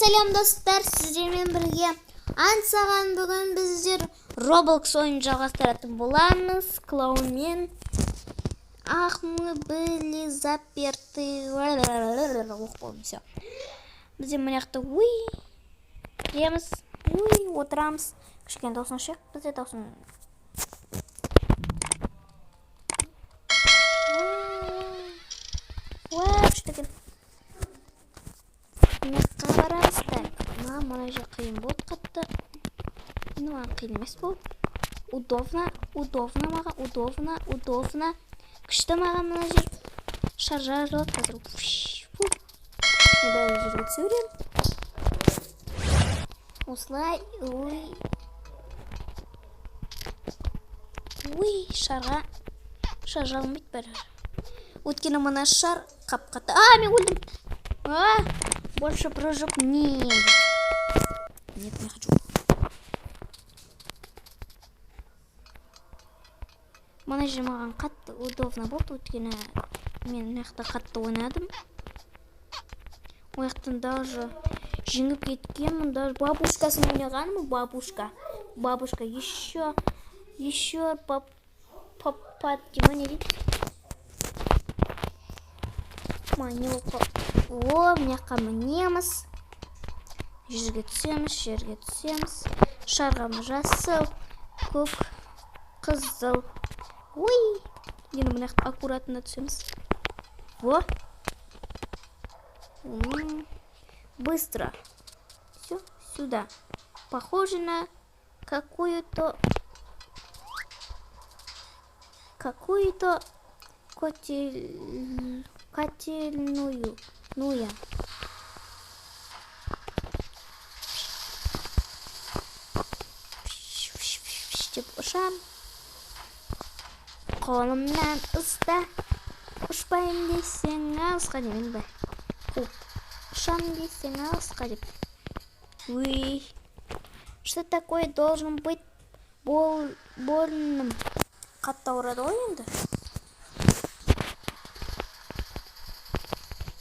Сәлем достар, сіздермен бірге аңсаған бүгін біздер Roblox ойын жалғастыратын боламыз. Клоунмен ах мы были заперты. Все. Бізде мыняқты кіреміз, отырамыз. Кішкене даусын шек, бізде даусын. Что-то мына жер қиын болды қатты. Маған қиын емес бұл. Удобно маған, удобно. Күшті маған мына жер. Шаржар жолы қазір. Мен бәрі жерге түсе берем. Осылай, шар жалмайды бәрі. Өткені мына шар қап-қатты. Мен өлдім. Больше прыжок нет. Нет, не хочу. Мына жер маған қатты удобно болды. Өткені мен мына қатты ойнадым. Ояқтан даже жеңіп кеткенмін. Даже бабушкасын ойнағанмын. Бабушка. Еще внимание дейді. Мыняққа мінеміз. Жерге түсеміз. Шарғамыз жасыл, көк, қызыл. Енді мыняққа аккуратно түсеміз. Быстро. Все, сюда. Похоже на какую-то котельную. Деп ұшам. Қолымнан ұста. Ұшпайын десең алысқа деймін бе. Ұшам десең алысқа деп. Что такое должен быть больным? Қатты ауырады ғой енді.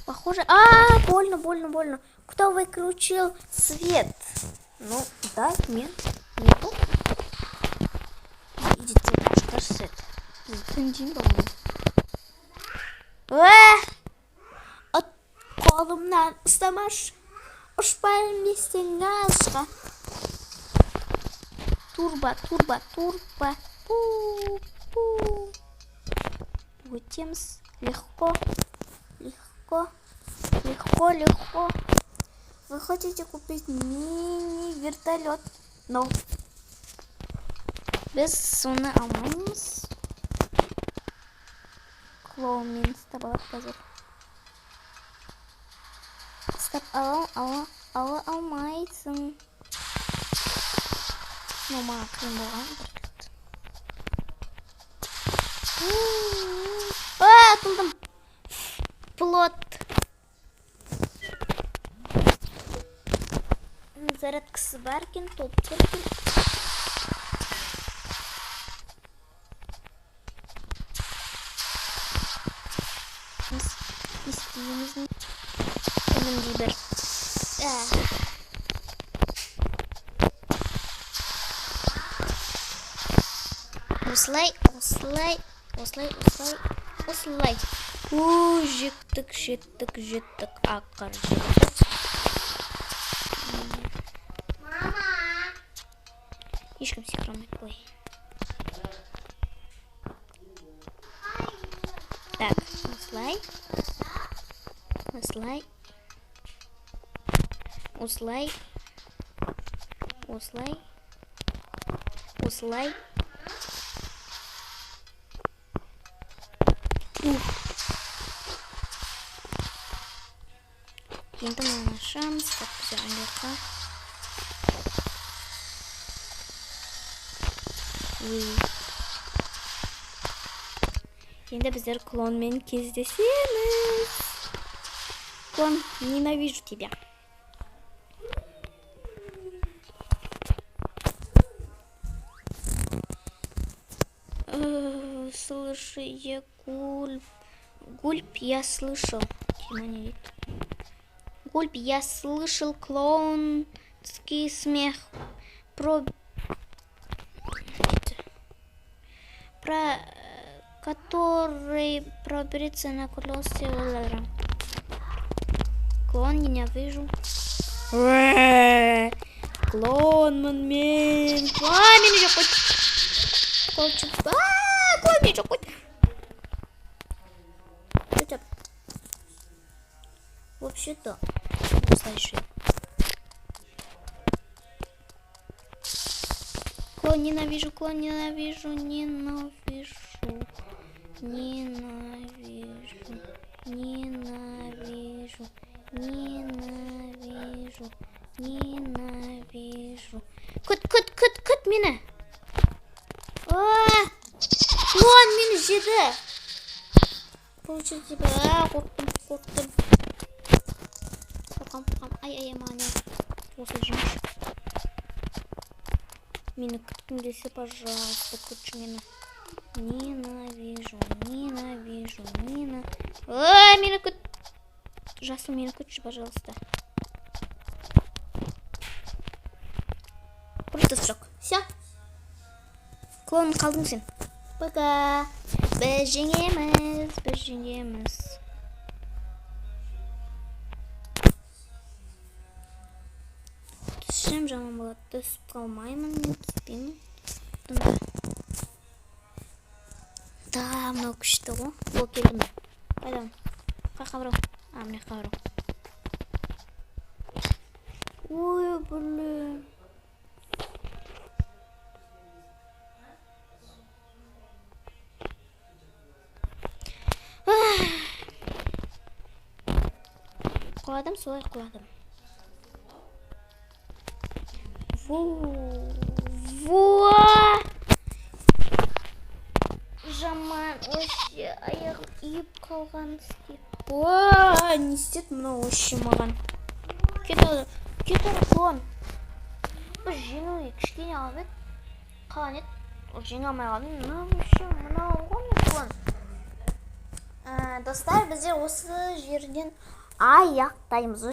Похоже... больно. Кто выключил свет? Ну, да, нету. Идите, что свет. Затындин, по-моему. От қолымнан ұстамаш. Ұшпайым десең алысқа. Турба. Өтеміз. Легко. Вы хотите купить мини-вертолет? Но без соны алмаймыз. Клоунмен стабалап қазір. Стап ала алмайсың. Мама қиын болған. Атылдым. Плот. Зарядкасы бар екен, топ кеткен. Не істейміз. Өнімдей бір. Осылай. Жеттік. Ақыр жеттік. Ешкім секірамайды. Так, осылай. Енді мына ашамыз. Так, біздер аңдаққа. Енді біздер клонмен кездесеміз. Клон, ненавижу тебя. Слушай, гульп, я слышал. Гульп, я слышал клоунский смех про который проберется на колесе Валера. Клон, ненавижу. Клон, мен. Мен уже хоть. Клон, мен уже хоть. Вообще-то, слышишь? Клон, ненавижу, ненавижу. Кыт, мені. Клон, мені жеді. Получил тебя. Қорқтым. Ай, мане. Осы жемеш. Мені күткім десе, пожалуйста, күтші мені. Ненавижу. Мені күт. Жасыл, мені күтші, пожалуйста. Просто срок. Все. Клон, қалдың сен. Пока. Біз жеңеміз. Түсім жаман болады. Түсіп қалмаймын. Мен кетпеймін. Да, мынау күшті ғой. Бұл келді ме? Қайдан? Қабырау. Міне қабырау. Ой, блин. Құладым, солай құладым. Жаман, вообще аяғым иіп қалған істе. Не істеді мынау вообще маған. Кет клон. Біз жеңуге кішкене алып еді. Қалан еді. Ол жеңе алмай қалдым. Мынау ғой клон. Достар, біздер осы жерден аяқтаймыз.